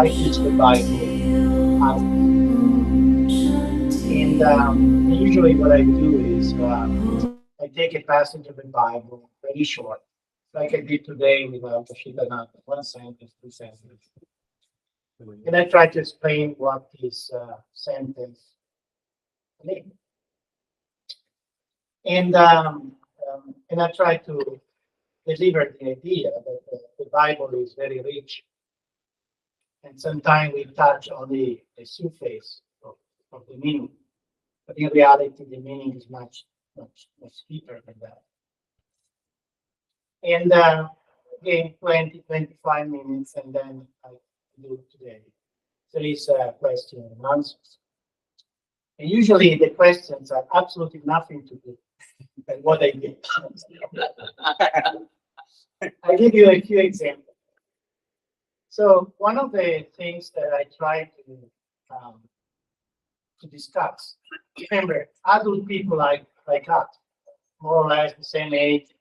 I teach the Bible as, and usually what I do is I take a passage of the Bible, very short, like I did today with Shibana, one sentence, two sentences, and I try to explain what this sentence means. And I try to deliver the idea that the Bible is very rich, and sometimes we touch on the surface of the meaning, but in reality, the meaning is much, much, much deeper than that. And again, 20, 25 minutes, and then I do today. There is a question and answers. And usually the questions are absolutely nothing to do with what I did. I'll give you a few examples. So one of the things that I try to discuss, remember, adult people like us, more or less the same age,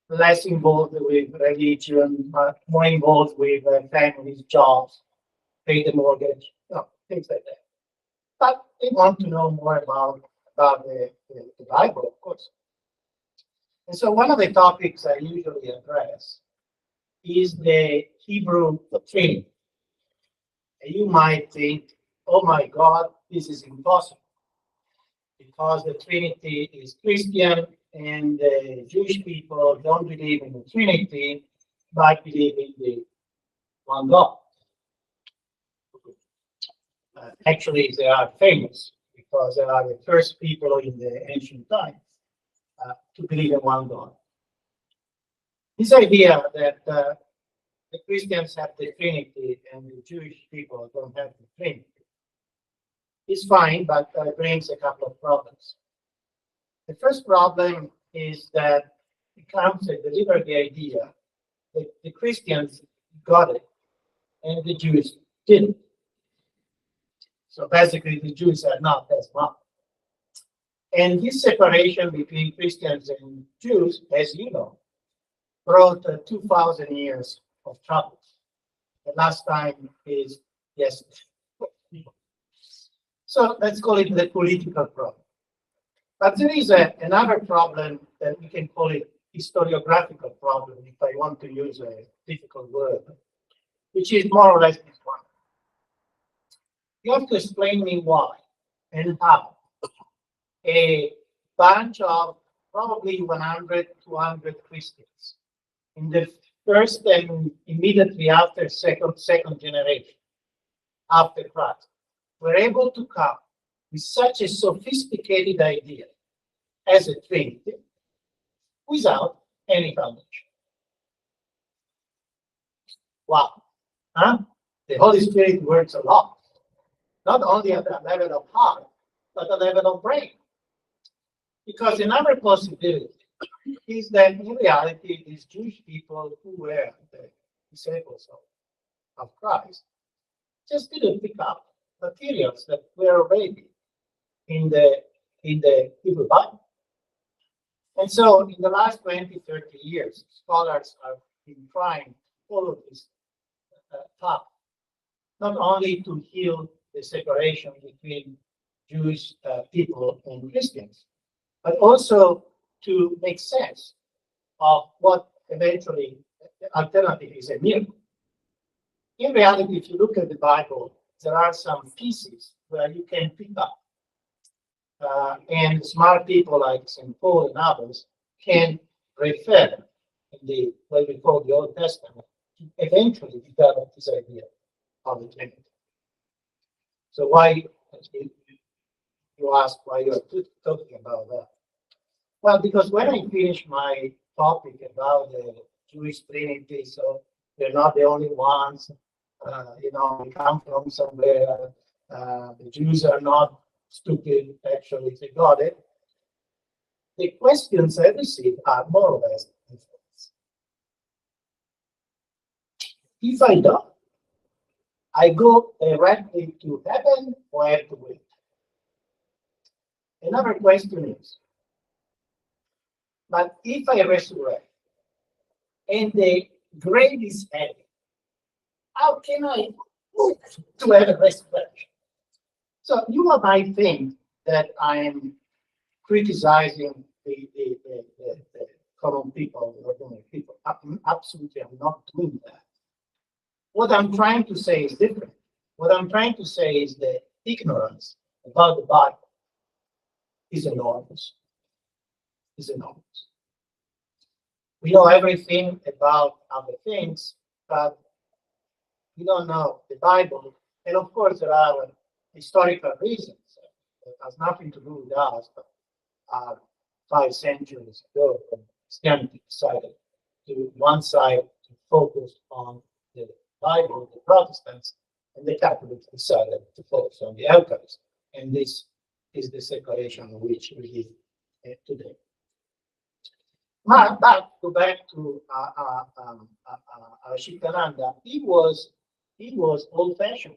less involved with religion, but more involved with families, jobs, pay the mortgage, things like that. But they want to know more about the Bible, of course. And so one of the topics I usually address is the Hebrew Trinity. And you might think, oh my God, this is impossible, because the Trinity is Christian and the Jewish people don't believe in the Trinity, but believe in the one God. Actually, they are famous because they are the first people in the ancient times to believe in one God. This idea that the Christians have the Trinity and the Jewish people don't have the Trinity is fine, but brings a couple of problems. The first problem is that the council delivered the idea that the Christians got it and the Jews didn't. So basically, the Jews are not as smart. And this separation between Christians and Jews, as you know, brought 2,000 years of trouble. The last time is yesterday. So let's call it the political problem. But there is another problem that we can call it historiographical problem, if I want to use a difficult word, which is more or less this one. You have to explain me why and how a bunch of probably 100, 200 Christians in the first and immediately after second generation after Christ were able to come with such a sophisticated idea as a Trinity without any foundation. Wow. Huh? The Holy Spirit works a lot, not only at the level of heart, but at the level of brain. Because another possibility is that in reality, these Jewish people who were the disciples of Christ just didn't pick up materials that were already in the Hebrew Bible. And so in the last 20, 30 years, scholars have been trying to follow this path, not only to heal the separation between Jewish people and Christians, but also to make sense of what eventually the alternative is a miracle. In reality, if you look at the Bible, there are some pieces where you can pick up. And smart people like St. Paul and others can refer in the what we call the Old Testament to eventually develop this idea of the Trinity. So why, you ask why you're talking about that? Well, because when I finish my topic about the Jewish Trinity, so they're not the only ones, we come from somewhere, the Jews are not stupid, actually, they got it. The questions I receive are more or less different. If I don't, I go directly to heaven or I have to wait. Another question is, but if I resurrect and the grave is heavy, how can I to have a resurrection. So you might think that I'm criticizing the common people, the ordinary people. Absolutely, I'm not doing that. What I'm trying to say is different. What I'm trying to say is that ignorance about the Bible is enormous. Is enormous. We know everything about other things, but we don't know the Bible. And of course, there are historical reasons that has nothing to do with us, but 5 centuries ago, when Christianity decided to one side to focus on the Bible, the Protestants, and the Catholics decided to focus on the Eucharist. And this is the separation which we live today. But go back to Chitananda. He was old-fashioned.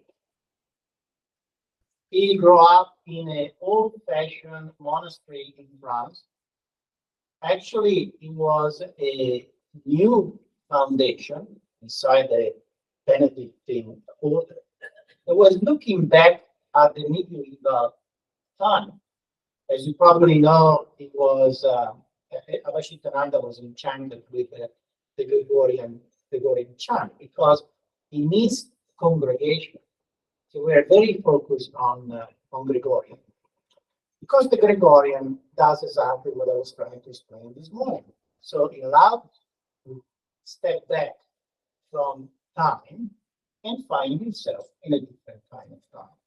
He grew up in an old-fashioned monastery in France. Actually, it was a new foundation inside the Benedictine order. It was looking back at the medieval time. As you probably know, it was Avashitananda was enchanted with the Gregorian chant because he needs congregation. So we are very focused on Gregorian. Because the Gregorian does exactly what I was trying to explain this morning. So it allows to step back from time and find himself in a different kind of time.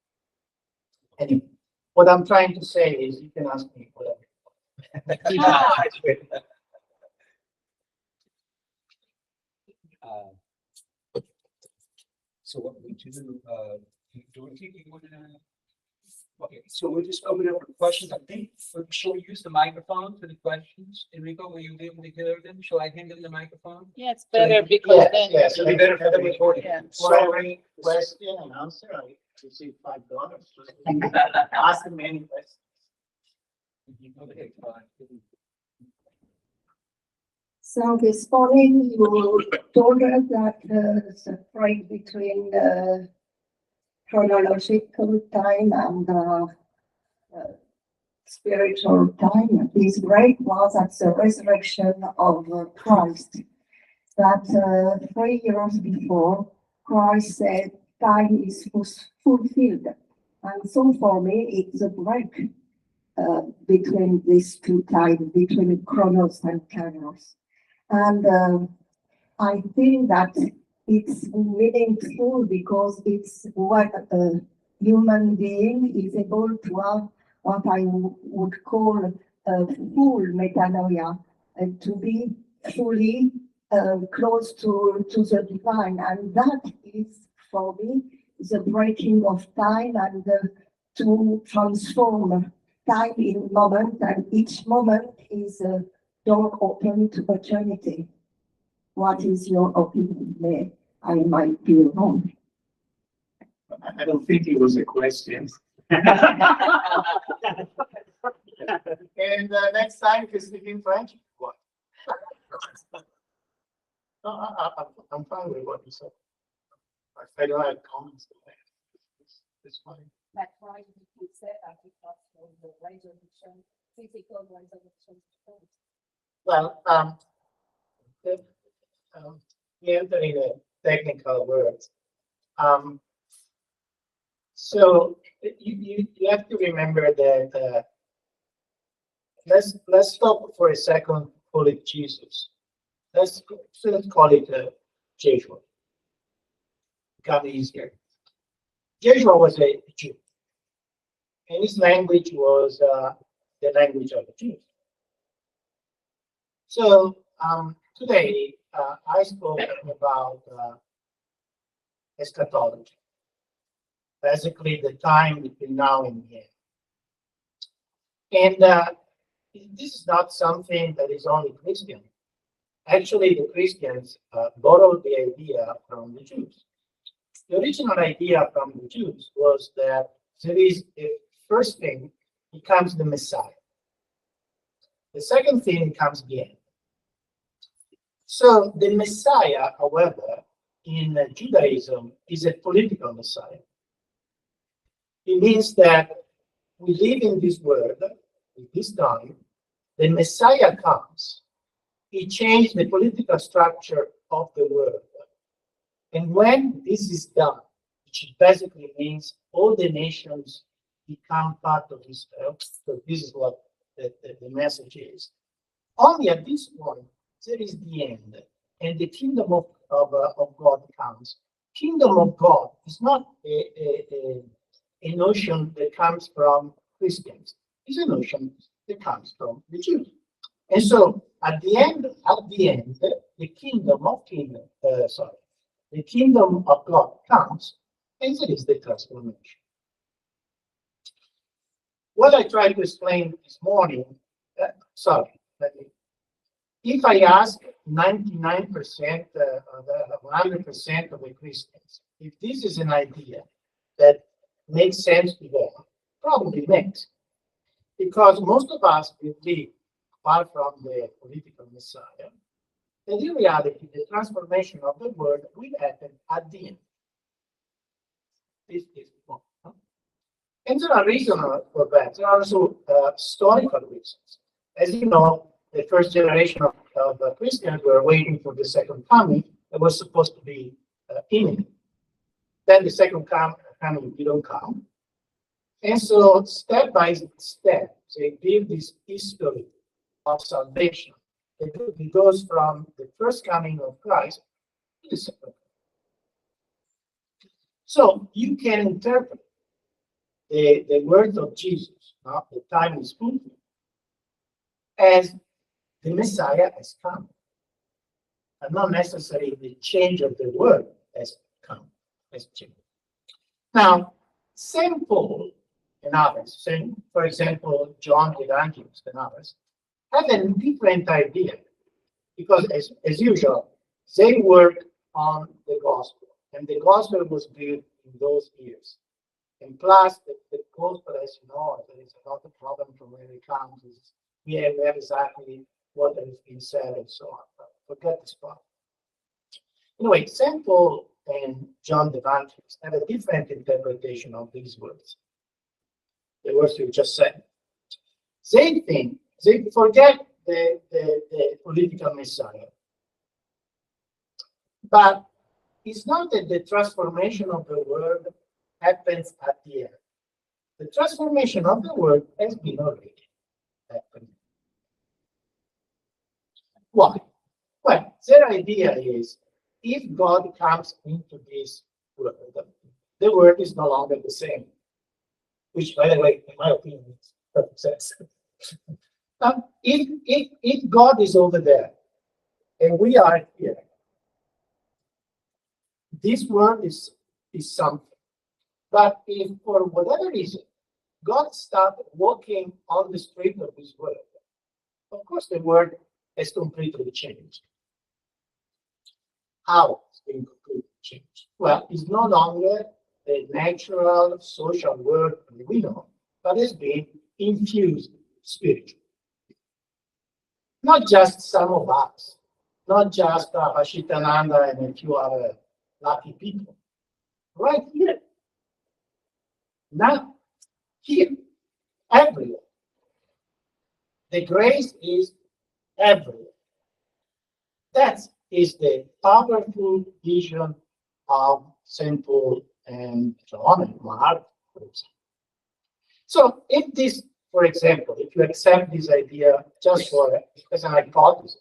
Anyway, what I'm trying to say is you can ask me whatever. So what we do, Dorothy, you want to? Okay, so we'll just open it up for questions. I think, shall we use the microphone for the questions? Enrico, will you be able to hear them? Shall I hand them the microphone? Yeah, it's better because then. Yes, It'll be better for the recording. Yeah. For every question and answer, I receive $5. Ask them any questions. Okay, fine. So this morning you told us that the break between chronological time and spiritual time. This break was at the resurrection of Christ. That 3 years before, Christ said, "Time is fulfilled." And so for me, it's a break between these two times, between Chronos and Kairos. And I think that it's meaningful because it's what a human being is able to have what I would call a full metanoia, to be fully close to the divine. And that is, for me, the breaking of time and to transform time in moment, and each moment is a door open to eternity. What is your opinion? I might be wrong. I don't think it was a question. And next time, you speak in French. What? No, I'm fine with what you said. I don't have comments to that. It's fine. That's why you said that because of the resolution, physical resolution. Well, we enter in a technical words. So you have to remember that let's stop for a second, call it Jesus. Let's call it Joshua. Become easier. Joshua was a Jew, and his language was the language of the Jews. So today I spoke about eschatology, basically the time between now and the end. And this is not something that is only Christian. Actually, the Christians borrowed the idea from the Jews. The original idea from the Jews was that there is a first thing, becomes the Messiah. The second thing comes the end. So the Messiah, however, in Judaism is a political Messiah. It means that we live in this world, in this time, the Messiah comes. He changed the political structure of the world. And when this is done, which basically means all the nations become part of Israel, so this is what the message is. Only at this point, there is the end, and the kingdom of God comes. Kingdom of God is not a notion that comes from Christians. It's a notion that comes from the Jews. And so at the end, the kingdom of God comes, and there is the transformation. What I tried to explain this morning, if I ask 99% of 100% of the Christians, if this is an idea that makes sense to them, probably makes, because most of us believe, apart from the political Messiah, that in reality the transformation of the world will happen at the end. This is the point. And there are reasons for that. There are also historical reasons. As you know, the first generation of Christians were waiting for the second coming that was supposed to be imminent. Then the second coming didn't come. And so step by step, they build this history of salvation. It goes from the first coming of Christ to the second coming. So you can interpret the words of Jesus, the time is fulfilled, as the Messiah has come, and not necessarily the change of the world has come, has changed. Now, St. Paul and others, for example, John the Evangelist and others, have a different idea, because as usual, they work on the gospel, and the gospel was built in those years. And plus, the gospel, as you know, there is another problem from where it comes, is we have exactly what has been said and so on. But forget this part. Anyway, St. Paul and John the Evangelist have a different interpretation of these words. The words you just said. They forget the political Messiah. But it's not that the transformation of the world happens at the end. The transformation of the world has been already happening. Why? Well, their idea is if God comes into this world, the world is no longer the same. Which, by the way, in my opinion, makes perfect sense. If God is over there and we are here, this world is something. But if for whatever reason God started walking on the street of this world, of course the world has completely changed. How it's been completely changed? Well, it's no longer the natural social world we know, but it's been infused spiritually. Not just some of us, not just Ashitananda and a few other lucky people. Right here. Now, here, everywhere. The grace is everywhere. That is the powerful vision of St. Paul and John and Mark, for example. So if this, for example, if you accept this idea just as an hypothesis,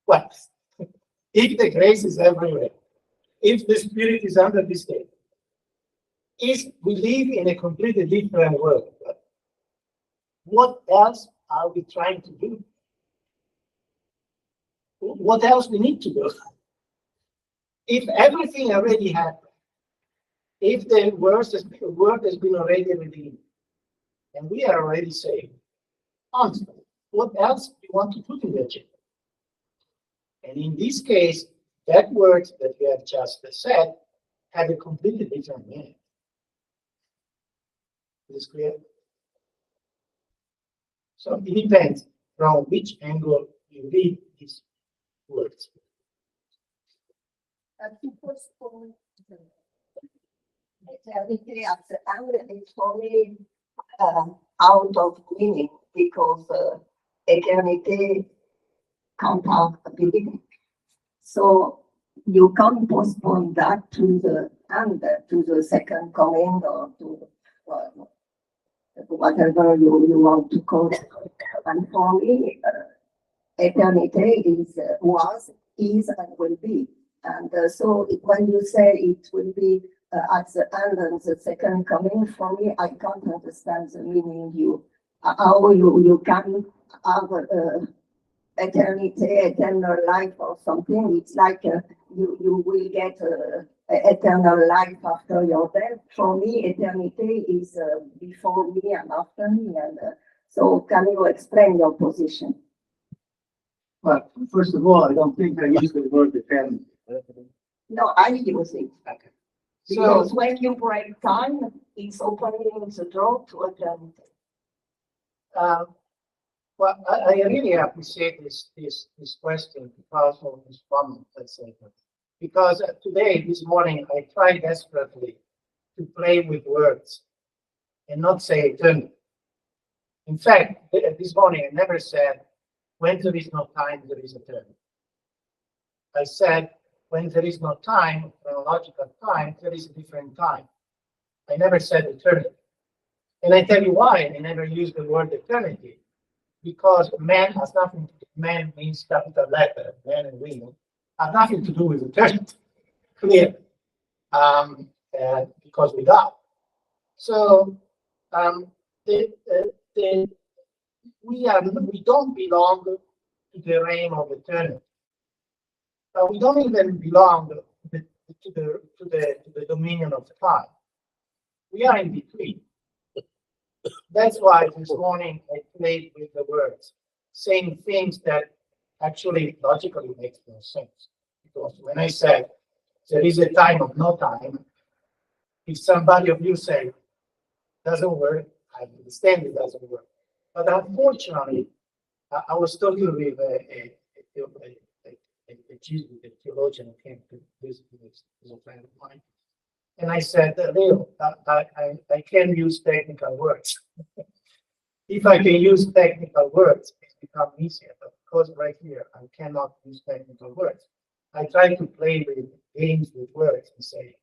well, if the grace is everywhere, if the Spirit is under this state, if we live in a completely different world, what else are we trying to do? What else we need to do? If everything already happened, if the world has been already redeemed, and we are already saved, honestly, what else do you want to put in the agenda? And in this case, that word that we have just said had a completely different meaning. Is this clear? So it depends from which angle you read these words. to postpone the eternity at the end is for me out of meaning because eternity can't have a beginning. So you can't postpone that to the end, to the second coming or to whatever you want to call it. And for me, eternity is, was, is, and will be. And so when you say it will be at the end and the second coming, for me, I can't understand the meaning how you can have eternity, eternal life or something. It's like you will get eternal life after your death. For me, eternity is before me and after me. And so can you explain your position? Well, first of all, I don't think I use the word eternity. No, I use it. Okay. Because when you break time, it's opening the door to eternity. Well, I really appreciate this question because of this comment, let's say. Because today, this morning, I tried desperately to play with words and not say eternity. In fact, this morning, I never said, when there is no time, there is eternity. I said, when there is no time, chronological time, there is a different time. I never said eternity. And I tell you why I never used the word eternity. Because man has nothing to do, man means capital letter, man and women, have nothing to do with eternity, clearly, because we die. So we don't belong to the reign of eternity. We don't even belong to the dominion of time. We are in between. That's why this morning I played with the words, saying things that actually logically makes no sense. Because when I said there is a time of no time, if somebody of you say doesn't work, I understand it doesn't work. But unfortunately, I was talking with a theologian who came to visit me, is a friend of mine. And I said, Leo, I can use technical words. If I can use technical words, it's become easier. But because right here, I cannot use technical words. I try to play with games with words and say,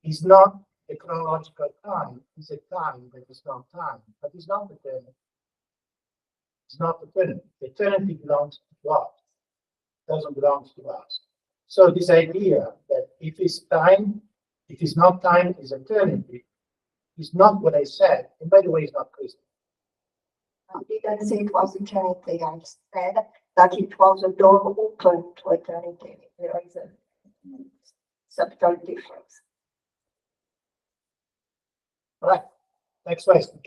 it's not a chronological time, it's a time that is not time, but it's not eternity. It's not eternity. Eternity belongs to God. It doesn't belong to us. So this idea that if it's time, if it's not time, it's eternity, is not what I said. And by the way, it's not Christian. I didn't say it was eternity. I said that it was a door open to eternity. There is a subtle difference. All right. Next question.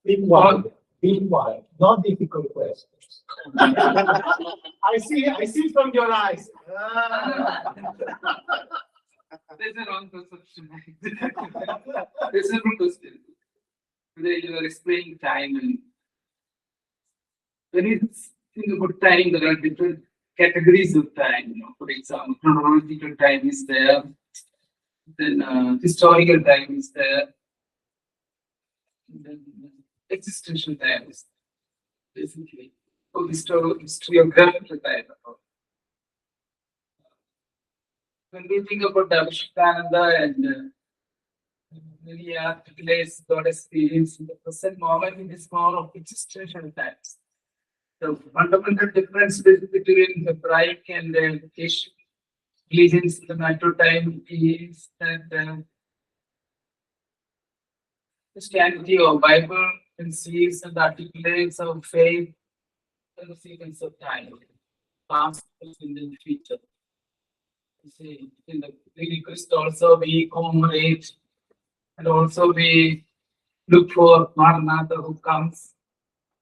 Big one, not difficult questions. I see from your eyes. There's a wrong perception. There's a wrong question. Today you are explaining time, and when you think about time, there are different categories of time. For example, chronological time is there, then historical time is there, and then existential time is basically historiographical time. When we think about Avishkananda and many articulates God experience in the present moment, it is more of existential times. The fundamental difference between the Hebraic and the Asian religions in the macro time is that Christianity or Bible conceives and articulates our faith in the sequence of time, past, present, and future. You see, in the Holy Christ also we commemorate and also we look for Maranatha who comes,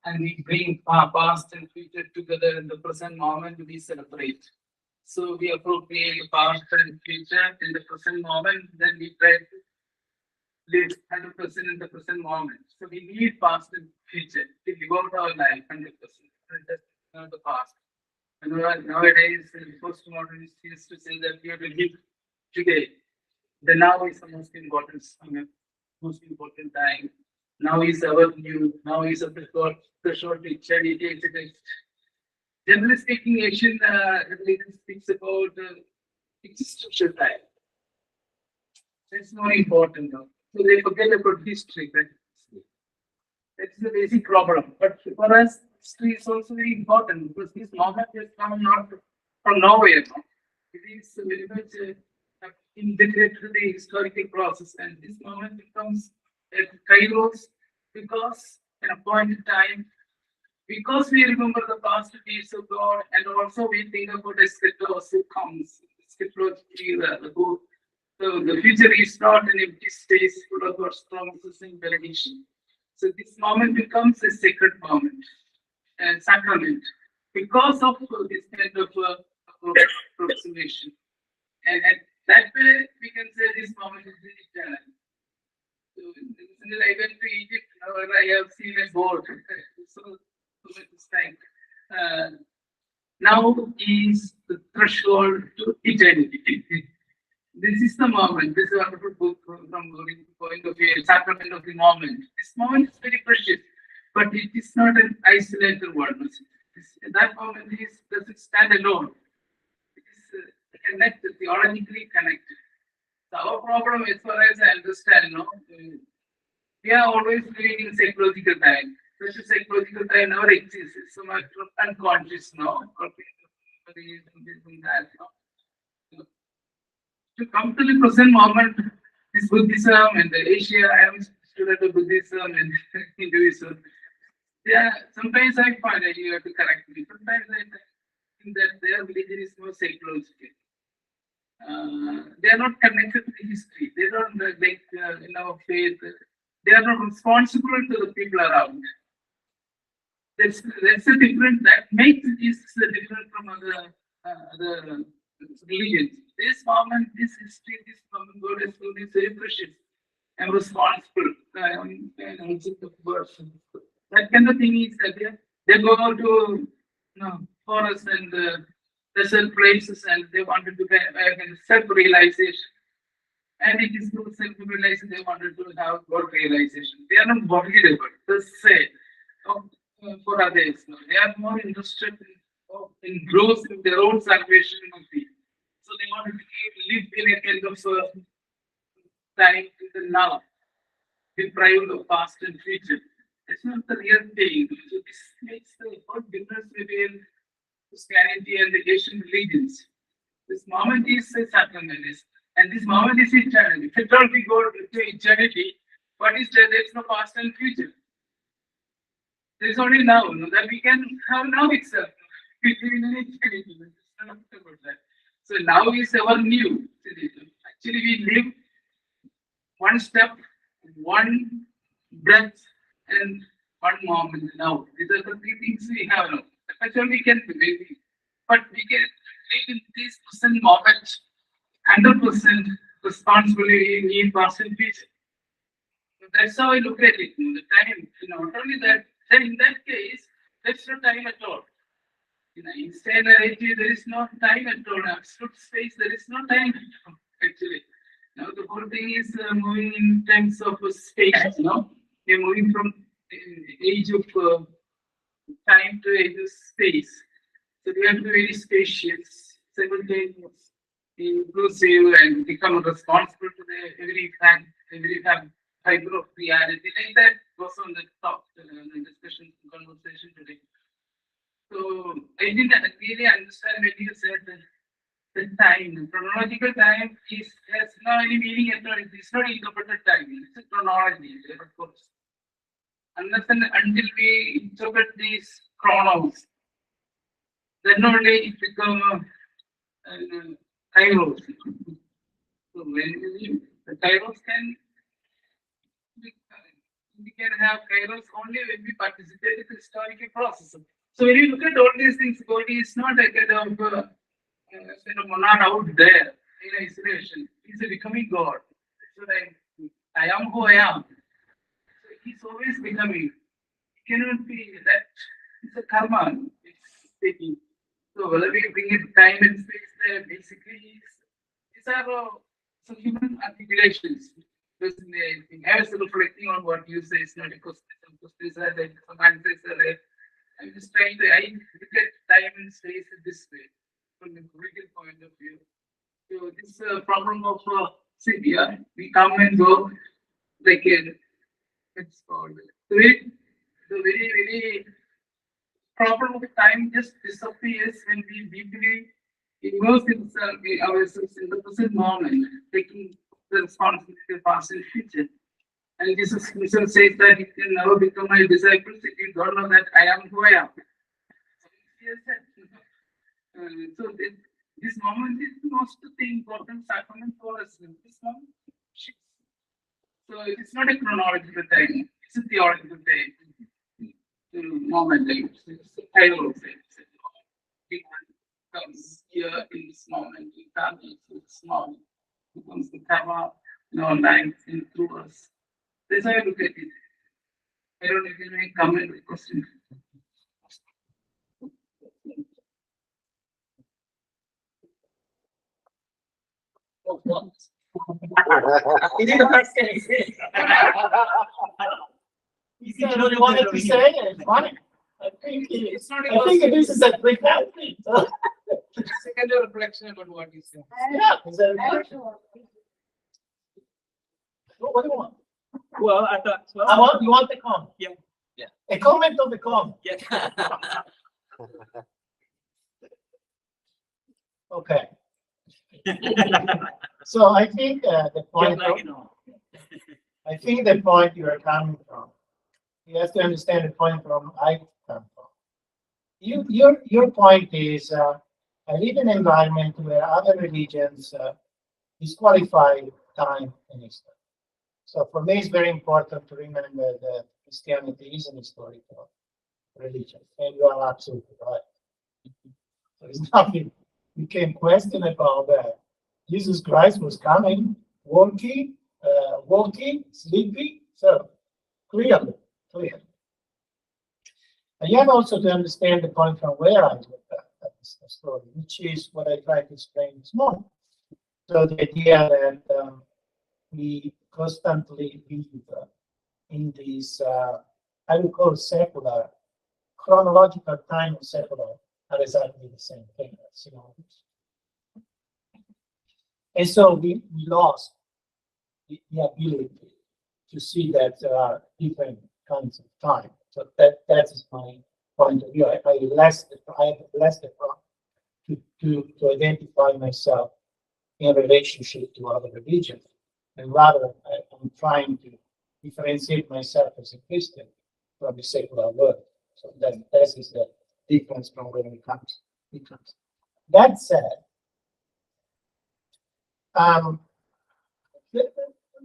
and we bring our past and future together in the present moment we celebrate. So we appropriate the past and future in the present moment, then we try to live 100% in the present moment. So we need past and future to live out our life 100%. And just not the past. And nowadays, the postmodernists used to say that we have to live today. The now is the most important moment, most important time. Now is our new, now is a threshold to charity, etc. Generally speaking, Asian religion speaks about existential time. That's more important now. So they forget about history. That's the basic problem. But for us, history is also very important because this moment has come not from nowhere. No? It is very much integrated to the historical process, and this moment becomes a kairos because at a point in time, because we remember the past deeds of God, and also we think about a scripture who comes, scripture the future is not an empty space full of God's promises and benediction. So this moment becomes a sacred moment and sacrament because of this kind of approximation. And that way, we can say this moment is eternal. So, recently I went to Egypt, however, I have seen a board. So much is like, now is the threshold to eternity. This is the moment. This is a wonderful book from the point of view, sacrament of the moment. This moment is very precious, but it is not an isolated one. That moment doesn't stand alone. It is connected, theologically connected. So our problem, as far as I understand, we are always living in psychological time. Such a psychological time never exists. It's so much unconscious, no? Or that, no? To come to the present moment, this Buddhism and the Asia, I am a student of Buddhism and Hinduism. Yeah, sometimes I find that you have to correct me. Sometimes I think that their religion is more psychological. They are not connected to history. They don't like in our faith. They are not responsible to the people around. That's a different. That makes Jesus different from other religions. This moment, this history, this moment, God has told me very precious. I'm responsible. And also the person. That kind of thing is that they go to forest and desert places and they wanted to have self-realization. And it is through self-realization they wanted to have God realization. They are not worried about it. Just say for others. No. They are more interested in growth in their own salvation of the. So they wanted to live in a kind of time in the now, deprived of past and future. That's not the real thing. So this makes the whole difference between Christianity and the Asian religions. This moment is a sacrament, and this moment is eternal. If it all we go to eternity, what is there? There is no past and future. There is only now, that we can have now itself. We live in an eternity. About that. So now is our new. Actually, we live one step, one breath, and one moment now. These are the three things we have now. That's all we can do. But we can live in this present moment, 100% responsibility in past and future. So that's how I look at it. The time, not only that, then in that case, there's no time at all. In Einstein narrative, there is no time at all. Absolute space, there is no time at all, actually. Now the whole thing is moving in terms of space. We're moving from age of time to age of space. So we have to be very spacious, simultaneous, inclusive, and become responsible to the every fiber of reality. Like that goes on the top discussion conversation today. So I didn't really understand when you said that the time, chronological time has no any meaning at all. It's not interpreted time. It's a chronology, of course. Unless and until we interpret these chronos, then only it become kairos. So when the kairos we can have kairos only when we participate in the historical process. So when you look at all these things, God is not a kind of not out there in isolation. He's a becoming God. So I am who I am. So he's always becoming. He cannot be that. It's a karma. It's taking. So whether we bring it time and space there, basically, these are some human articulations. Basically, I was reflecting on what you say. It's not a question. Some questions are there. Some answers are there. I'm just trying to. I look at time and space in this way from the critical point of view. So this problem of yeah, we come and go like a it's called the very problem of time just disappears when we deeply immerse ourselves in the present moment, taking the responsibility of past and future. And Jesus himself says that you can never become my disciples if you don't know that I am who I am. So he has said, this moment is the most important sacrament for us. This moment. So it's not a chronological time, it's a theological time. The moment, it's a title of it. It comes here in this moment, it comes in this moment, it becomes the karma in our lives and through us. That's how I look at it. I don't know if you may comment or question. He didn't ask anything. He said what he wanted to say, and it's fine. I think this is a quick help. Second reflection about what you said. Yeah, is that a reflection? What do you want? Well, I thought. You want the comment? Yeah. Yeah. A comment of the comment. Yeah. Okay. So I think the point. I think the point you are coming from. You have to understand the point from I come from. Your point is I live in an environment where other religions disqualify time and history. So for me, it's very important to remember that Christianity is an historical religion, and you are absolutely right. There's nothing you can question about that. Jesus Christ was coming, walking, sleeping, so clearly. And you have also to understand the point from where I look at this story, which is what I tried to explain this morning. So the idea that we constantly live in this, I would call secular, chronological time and secular are exactly the same thing. And so we lost the ability to see that there are different kinds of time. So that is my point of view. I have less the problem to identify myself in relationship to other religions. And rather, I'm trying to differentiate myself as a Christian from the secular world. So that is the difference from where it comes. That said,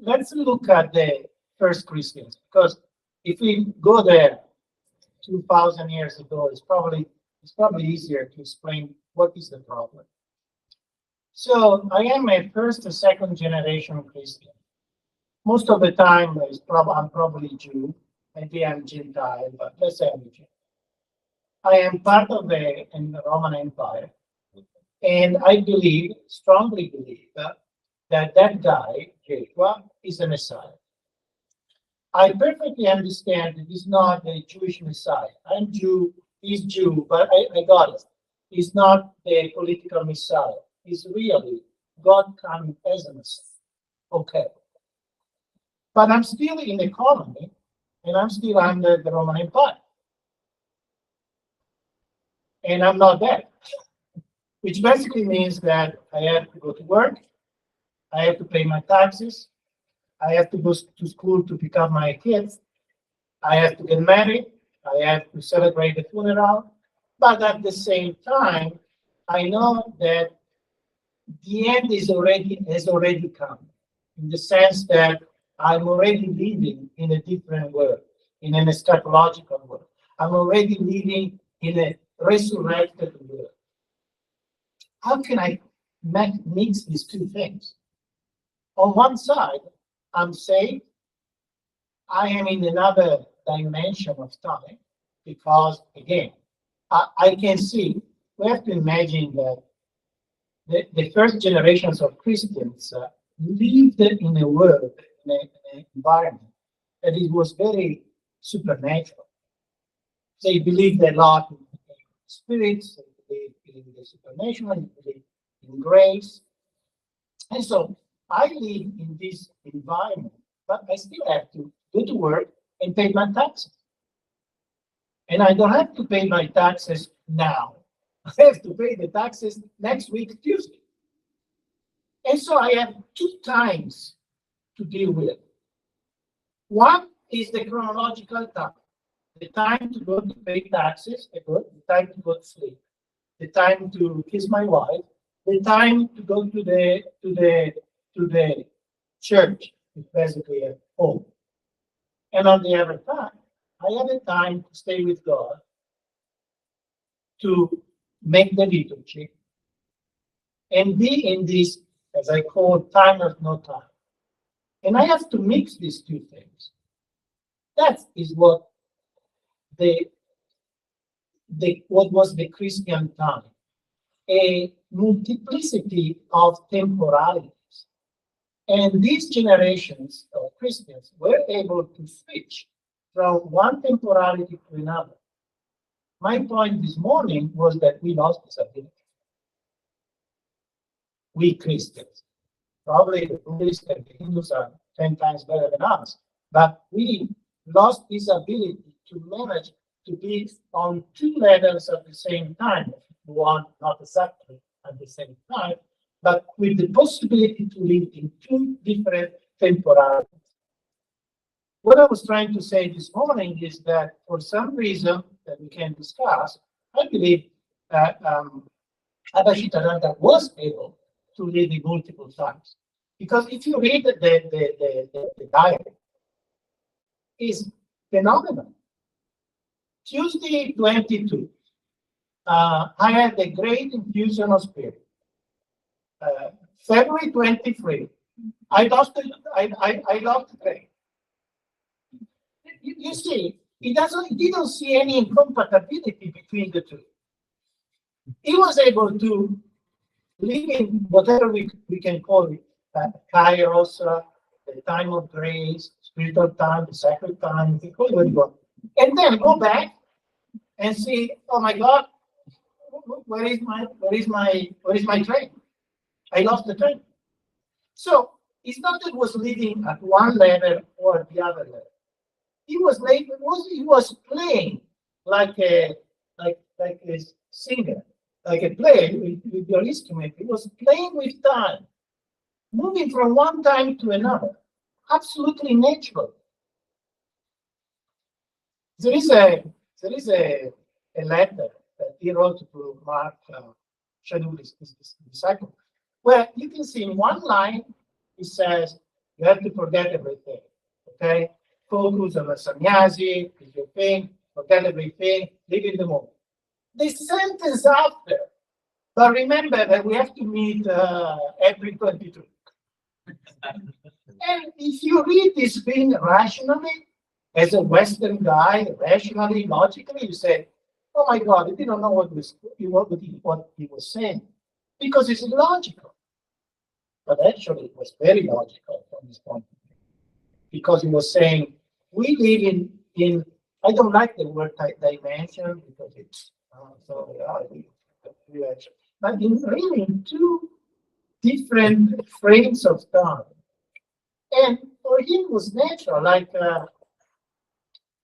let's look at the first Christians, because if we go there 2,000 years ago, it's probably easier to explain what is the problem. So I am a first or second generation Christian. Most of the time, I'm probably Jew, maybe I'm Gentile, but let's say I'm Jew. I am part of the Roman Empire, and I strongly believe that guy, Joshua, is the Messiah. I perfectly understand that he's not a Jewish Messiah. I'm Jew, he's Jew, but I got it. He's not the political Messiah. He's really God coming as a Messiah. Okay. But I'm still in the colony, and I'm still under the Roman Empire. And I'm not that. Which basically means that I have to go to work, I have to pay my taxes, I have to go to school to pick up my kids, I have to get married, I have to celebrate the funeral, but at the same time, I know that the end has already come, in the sense that I'm already living in a different world, in an eschatological world. I'm already living in a resurrected world. how can I mix these two things? On one side, I'm saying I am in another dimension of time because, again, I can see, we have to imagine that the first generations of Christians lived in a world, in an environment that it was very supernatural. They believed a lot in spirits, they believed in the supernatural, they believed in grace. And so I live in this environment, but I still have to go to work and pay my taxes. And I don't have to pay my taxes now. I have to pay the taxes next week, Tuesday. And so I have two times to deal with. One is the chronological time, the time to go to pay taxes, the time to go to sleep, the time to kiss my wife, the time to go to the church, basically at home. And on the other time, I have a time to stay with God, to make the liturgy, and be in this, as I call, time of no time. And I have to mix these two things. That is what what was the Christian time, a multiplicity of temporalities. And these generations of Christians were able to switch from one temporality to another. My point this morning was that we lost this ability. We Christians. Probably the Buddhists and the Hindus are 10 times better than us, but we lost this ability to manage to be on two levels at the same time. One, not exactly at the same time, but with the possibility to live in two different temporalities. What I was trying to say this morning is that for some reason that we can discuss, I believe that Abhashitananda was able to live in multiple times. Because if you read the diary, it's phenomenal. Tuesday 22, I had a great infusion of spirit. February 23, I lost the train. You see, he didn't see any incompatibility between the two. He was able to live in whatever we can call it, kairos, the time of grace, spiritual time, the sacred time, we call it what you want. And then go back and see, oh my God, where is my train? I lost the train. So it's not that he was living at one level or the other level. He was playing like a singer, like a player with your instrument. He was playing with time, moving from one time to another, absolutely natural. There is a letter that he wrote to Mark Shadow, his disciple, where you can see in one line he says you have to forget everything. Okay, focus on the sannyasi, is your thing, forget everything, live in the moment. The sentence after, but remember that we have to meet every 22. And if you read this thing rationally, as a Western guy, rationally, logically, you say, oh my God, he didn't know what he was saying. Because it's illogical. But actually, it was very logical from this point of view. Because he was saying, we live in I don't like the word dimension because it's but really in two different frames of time. And for him it was natural, like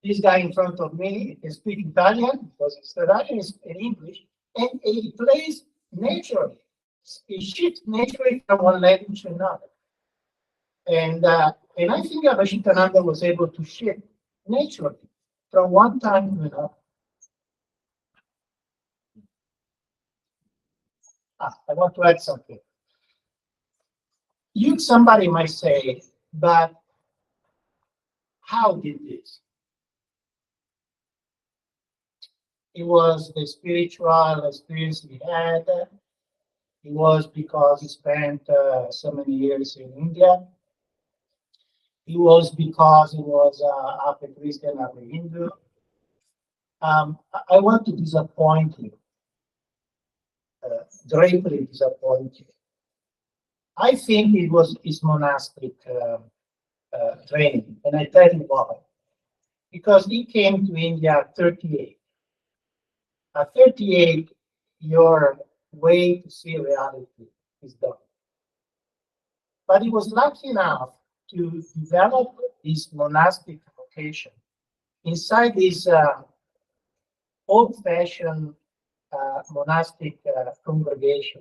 this guy in front of me can speak Italian because his Italian is in English, and he plays naturally. He shifts naturally from one language to another. And I think Abhashitananda was able to shift naturally from one time to another. I want to add something. Somebody might say, but how did this? It was the spiritual experience we had. It was because he spent so many years in India. It was because he was half a Christian, half a Hindu. I want to disappoint you, greatly disappoint you. I think it was his monastic training, and I tell you why. Because he came to India at 38. At 38, your way to see reality is done. But he was lucky enough to develop his monastic vocation inside this old-fashioned monastic congregation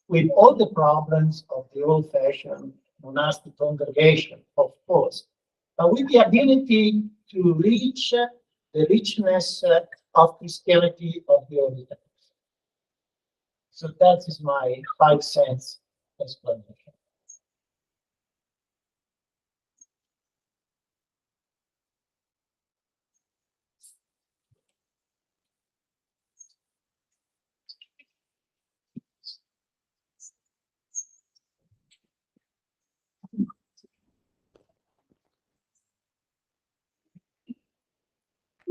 with all the problems of the old-fashioned monastic congregation, of course, but with the ability to reach the richness of Christianity of the early times. So that is my 5 cents explanation.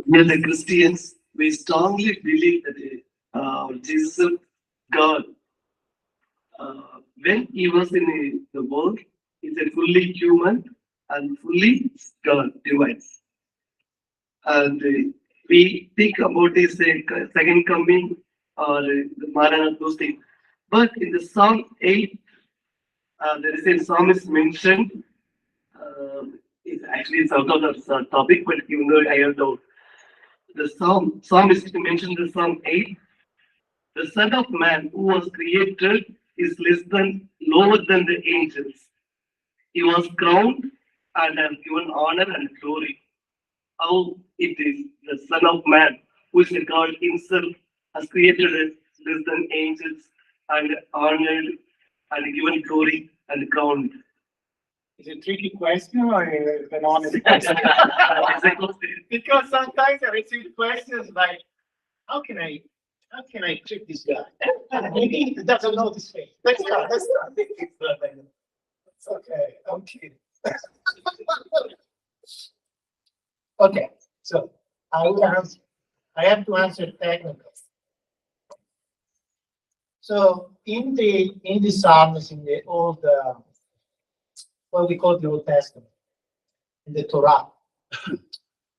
We are the Christians, we strongly believe that Jesus, God, when he was in the world, is a fully human and fully God, divine. And we think about his second coming or the Maranatha, those things. But in the Psalm 8, there is a psalm is mentioned. It's out of the topic, but even though I have doubt, the psalmist mentioned the Psalm 8. The Son of Man who was created is less than lower than the angels. He was crowned and has given honor and glory. How it is the Son of Man, who is a God himself, has created us less than angels and honored and given glory and crowned. Is it a tricky question or an honest question? Because sometimes I receive questions like, how can I trick this guy? Maybe he doesn't know this thing. Let's start. It's okay. I'm kidding. Okay, so I will answer. I have to answer technical. So in the Psalms, in the old what we call the Old Testament, in the Torah,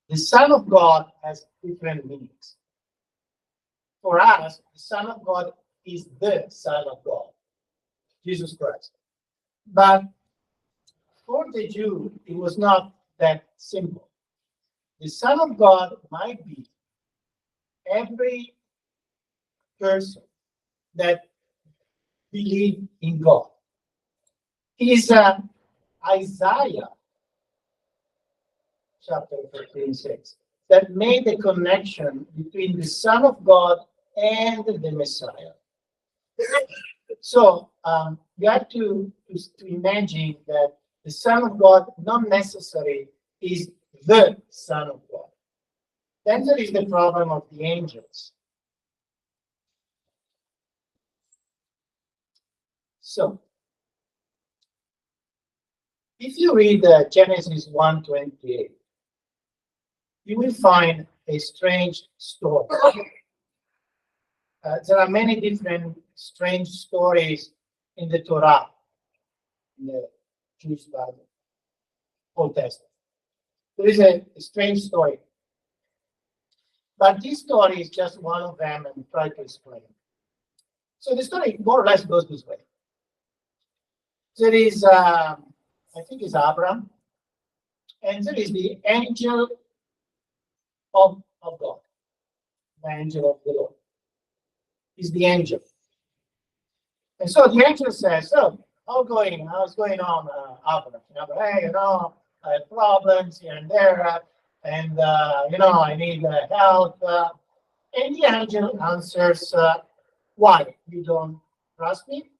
the Son of God has different meanings. For us, the Son of God is the Son of God, Jesus Christ. But for the Jew, it was not that simple. The Son of God might be every person that believes in God. Is Isaiah chapter 13:6 that made the connection between the Son of God and the Messiah. So you have to imagine that the Son of God not necessarily is the Son of God. Then there is the problem of the angels. So if you read Genesis 1:28, you will find a strange story. There are many different strange stories in the Torah, in the Jewish Bible, Old Testament. There is a strange story. But this story is just one of them, and try to explain. So the story more or less goes this way. There is, I think it's Abraham, and there is the angel of God, the angel of the Lord. Is the angel. And so the angel says, so, how's going on, Abraham? Hey, I have problems here and there, and, I need help. And the angel answers, why? You don't trust me?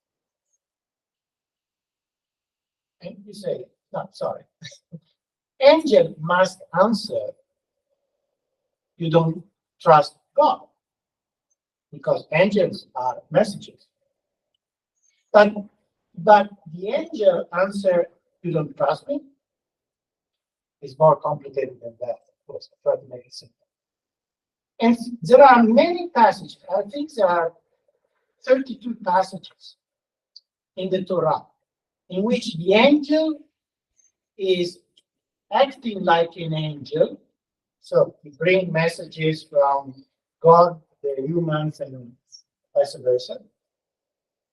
And you say, no, sorry. Angel must answer, you don't trust God. Because angels are messengers. But the angel answer, you don't trust me? It's more complicated than that, of course. I try to make it simple. And there are many passages. I think there are 32 passages in the Torah in which the angel is acting like an angel. So he brings messages from God, the humans, and vice versa.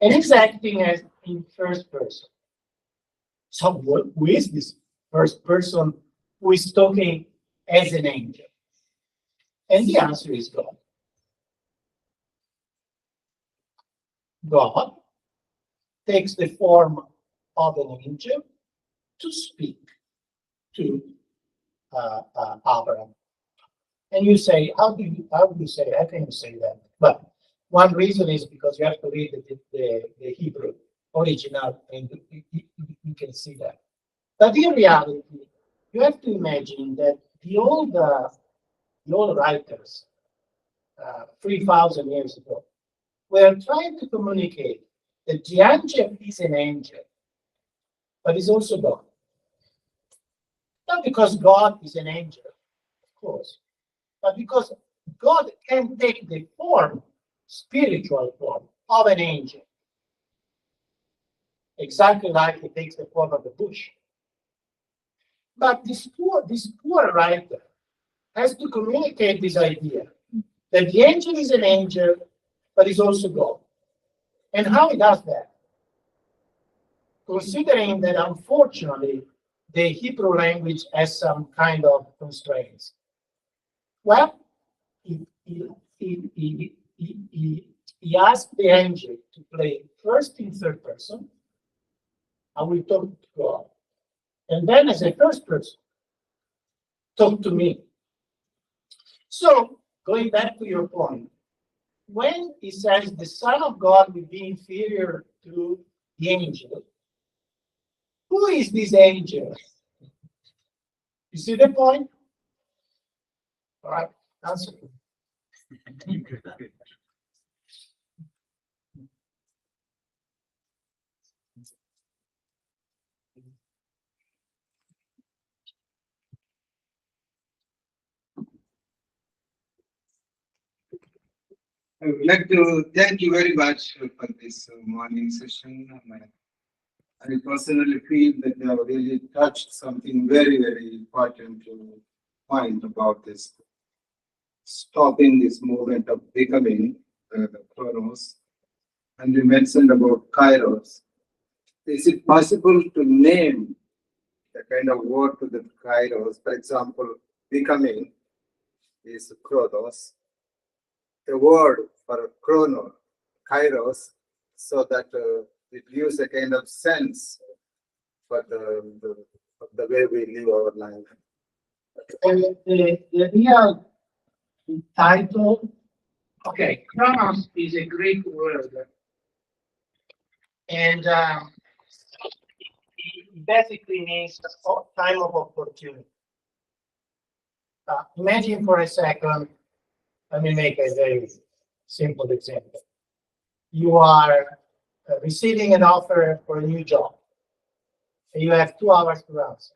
And he's acting as in first person. So who is this first person who is talking as an angel? And the answer is God. God takes the form of an angel to speak to Abraham. And you say, how can you say that? But one reason is because you have to read the Hebrew original, and you can see that. But in reality, you have to imagine that the old writers, 3,000 years ago, were trying to communicate that the angel is an angel, but is also God. Not because God is an angel, of course, but because God can take the form, spiritual form, of an angel. Exactly like he takes the form of the bush. But this poor writer has to communicate this idea that the angel is an angel, but is also God. And how he does that? Considering that unfortunately the Hebrew language has some kind of constraints. Well, he asked the angel to play first in third person. I will talk to God. And then as a first person, talk to me. So, going back to your point, when he says the Son of God will be inferior to the angel, who is this angel? You see the point? All right, answer. I would like to thank you very much for this morning session. I personally feel that you have really touched something very, very important to point about this stopping this movement of becoming the chronos. And you mentioned about kairos. Is it possible to name the kind of word to the kairos? For example, becoming is chronos. The word for chrono, kairos, so that it gives a kind of sense for the way we live our life. The real title, okay, chronos is a Greek word, and it basically means time of opportunity. Imagine for a second, let me make a very simple example. You are receiving an offer for a new job, and you have 2 hours to answer.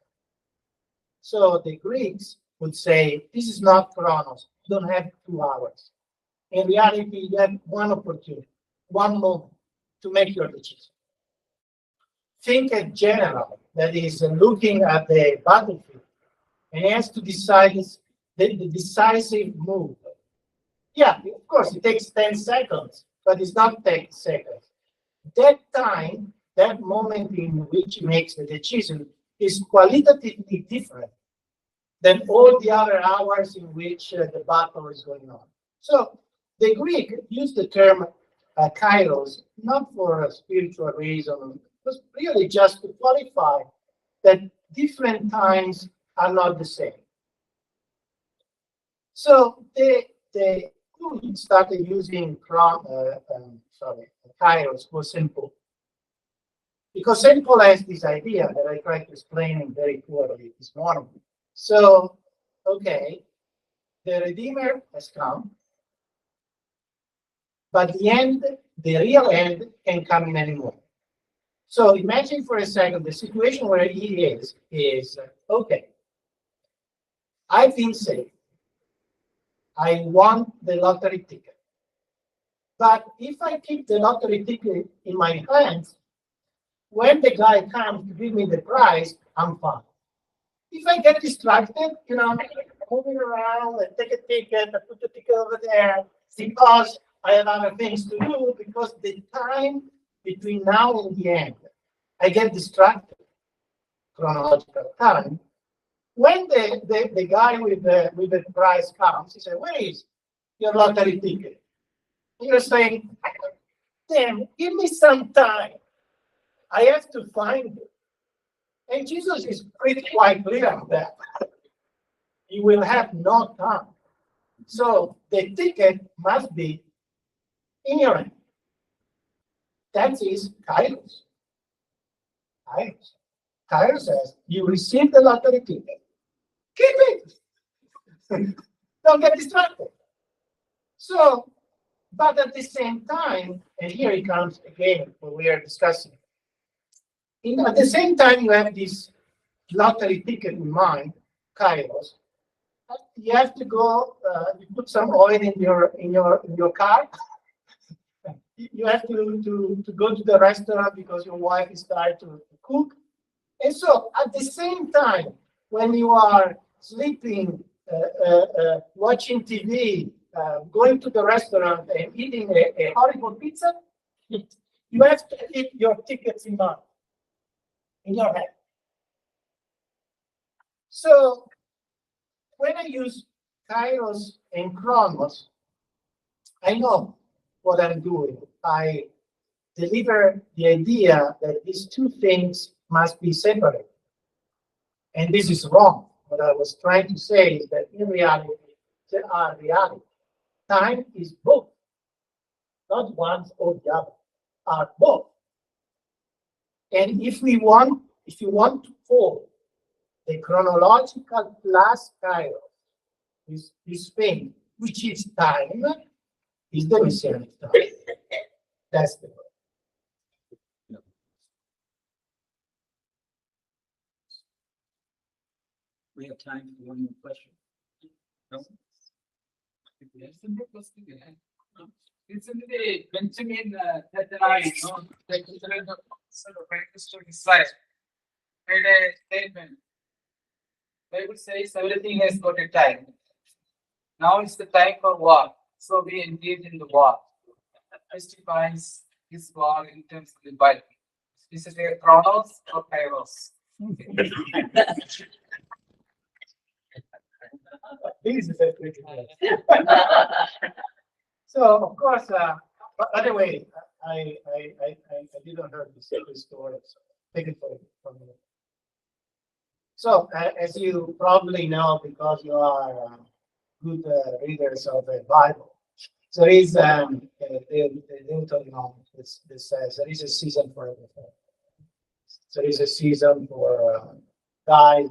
So the Greeks would say, this is not chronos, you don't have 2 hours. In reality, you have one opportunity, one moment to make your decision. Think a general that is looking at the battlefield and has to decide the decisive move. Yeah, of course, it takes 10 seconds, but it's not 10 seconds. That time, that moment in which he makes the decision is qualitatively different than all the other hours in which the battle is going on. So the Greek used the term kairos, not for a spiritual reason, but really just to qualify that different times are not the same. So they started using kairos for simple. Because simple has this idea that I tried to explain very clearly this morning. So, okay, the Redeemer has come, but the real end can come in any moment. So imagine for a second the situation where he is okay. I've been saved. I won the lottery ticket. But if I keep the lottery ticket in my hands, when the guy comes to give me the prize, I'm fine. If I get distracted, moving around and take a ticket, I put the ticket over there because I have other things to do, because the time between now and the end, I get distracted, chronological time. When the guy with the prize comes, he says, "Where is your lottery ticket?" You're saying, "Damn, give me some time. I have to find it." And Jesus is pretty quite clear on that. You will have no time. So the ticket must be in your hand. That is Kairos. Kairos. Kairos says, you receive the lottery ticket. Keep it. Don't get distracted. So, but at the same time, and here it comes again when we are discussing. At the same time, you have this lottery ticket in mind, Kairos. You have to go. You put some oil in your car. You have to go to the restaurant because your wife is tired to cook. And so, at the same time, when you are sleeping, watching TV, going to the restaurant and eating a horrible pizza, you have to keep your tickets in mind, in your head. So, when I use Kairos and Chronos, I know what I'm doing. I deliver the idea that these two things must be separate. And this is wrong. What I was trying to say is that in reality, there are reality. Time is both, not one or the other, are both. And if you want to follow the chronological plus Kairos, this thing, which is time, is the messianic time. That's the word. We have time for one more question. No? Isn't it mentioned in that line, the children of Christ to Israel made a statement. Bible says everything has got a time. Now it's the time for war, so we engage in the war. Justifies this war in terms of the Bible. Is it a chronos or kairos? This is a tricky one. So of course, by the way, I didn't hear this story, so take it from me. So as you probably know, because you are good readers of the Bible, there is the this says there is a season for everything. There is a season for guys.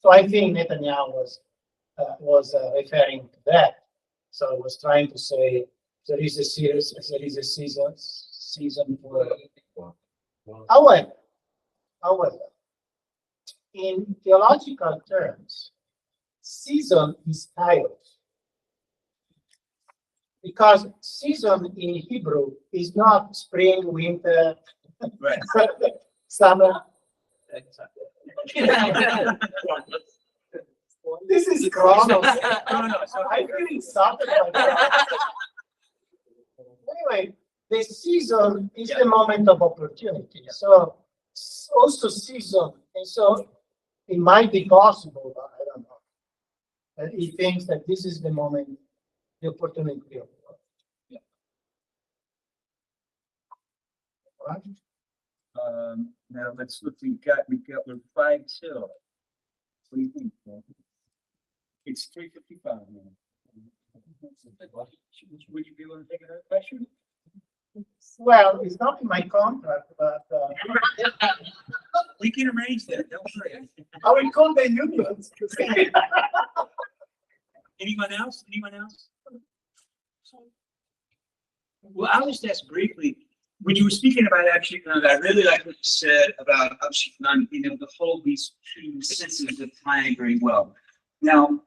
So I think Netanyahu was referring to that. So I was trying to say there is a season for. However, in theological terms, season is kairos. Because season in Hebrew is not spring, winter, Right. summer. This is chronos. I feel insulted by that. Anyway, the season is the moment of opportunity. So also season, and so it might be possible, but I don't know. That he thinks that this is the moment, the opportunity of God. Yeah. All right. Now let's look. We got 5 till. What do you think? It's 3:55 now. Would you be able to take another question? Well, it's not in my contract, but We can arrange that. Don't worry. I will call the unions. Anyone else? Anyone else? Well, I'll just ask briefly, when you were speaking about Abhishikananda, I really like what you said about Abhishikananda being able to hold these two senses of time very well. Now,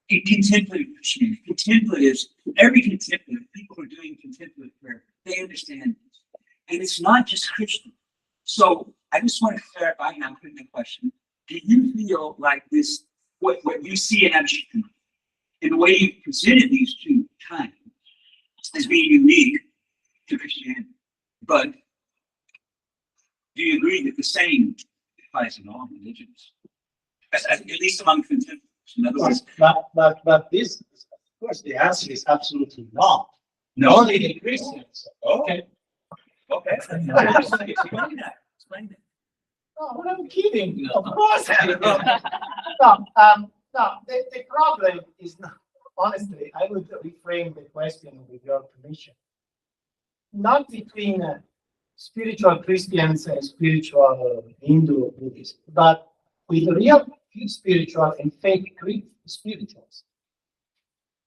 in contemplative Christianity, contemplatives, every contemplative, people who are doing contemplative prayer, they understand this. And it's not just Christian. So I just want to clarify now, putting the question, do you feel like this, what you see in Abhishikananda, in the way you presented these two times, as being unique to Christianity? But do you agree that the same applies in all religions, at least among contemplatives? In other words, But this, of course, the answer is absolutely not. no. Only the Christians. Okay. Okay. Explain that. Explain that. No, I'm kidding. No. Of course. No, the problem is not, honestly, I would reframe the question with your permission. Not between spiritual Christians and spiritual Hindu Buddhists, but with real spiritual and fake spirituals.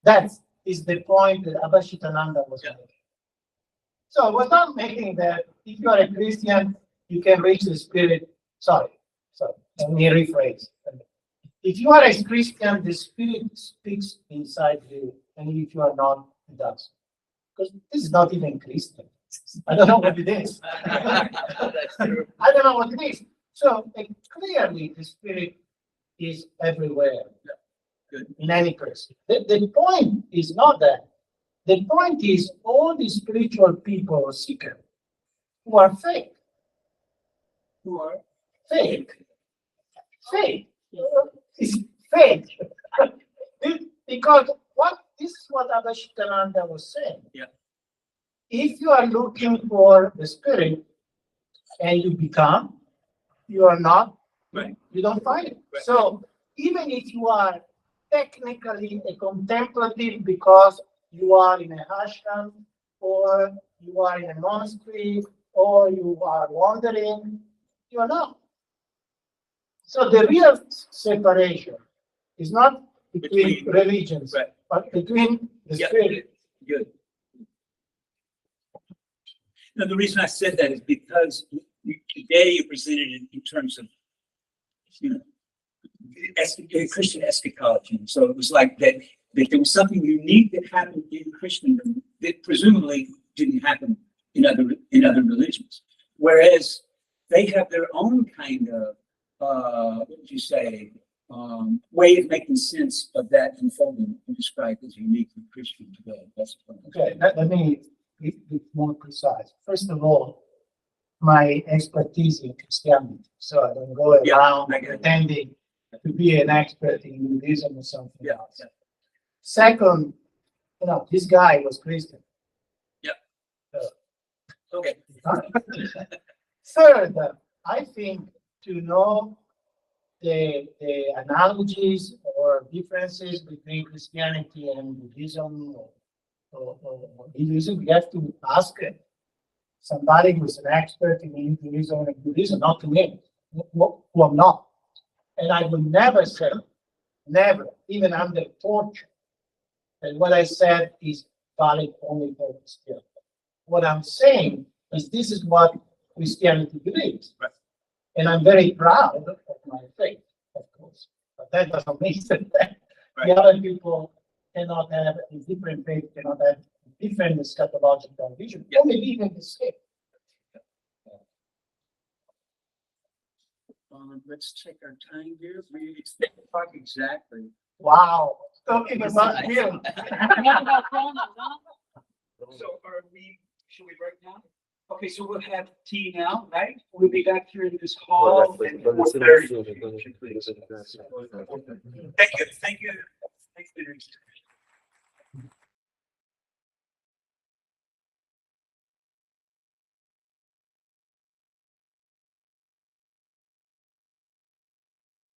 That is the point that Abhishikananda was making. So I was not making that if you are a Christian, you can reach the spirit. Sorry, let me rephrase. If you are a Christian, the spirit speaks inside you, and if you are not, it does. Because this is not even Christian. I don't know what it is. I don't know what it is. So clearly, the spirit is everywhere in any person. The point is not that. The point is all the spiritual people or seekers who are fake. Who are fake. Fake. It's fake. Because this is what Abhishikananda was saying. Yeah. If you are looking for the spirit and you are not, Right. You don't find it. Right. So even if you are technically a contemplative because you are in a ashram or you are in a monastery or you are wandering, you are not. So the real separation is not between religions, Right. but between the Yeah. spirit. Good. No, the reason I said that is because today you presented it in terms of, Christian eschatology. So it was like that there was something unique that happened in Christendom that presumably didn't happen in other religions. Whereas they have their own kind of, what would you say, way of making sense of that unfolding you described as uniquely Christian today. That's Okay, let me be more precise. First of all, my expertise in Christianity, so I don't go around pretending to be an expert in Buddhism or something else. Yeah. Second, this guy was Christian. Yeah. Okay. Third, I think to know the analogies or differences between Christianity and Buddhism or Hinduism, we have to ask somebody who's an expert in Hinduism and Buddhism, not to me, who I'm not. And I will never say, never, even under torture, that what I said is valid only for Christianity. What I'm saying is this is what Christianity believes. Right. And I'm very proud of my faith, of course. But that doesn't mean that the other people cannot have a different faith, cannot have different eschatological vision, or maybe even the same. Let's check our time here. We talk exactly. Wow. Talking about him. So should we break now? Okay, so we'll have tea now, right? We'll be back here in this hall at 4:30. Thank you. Thank you, Enrico.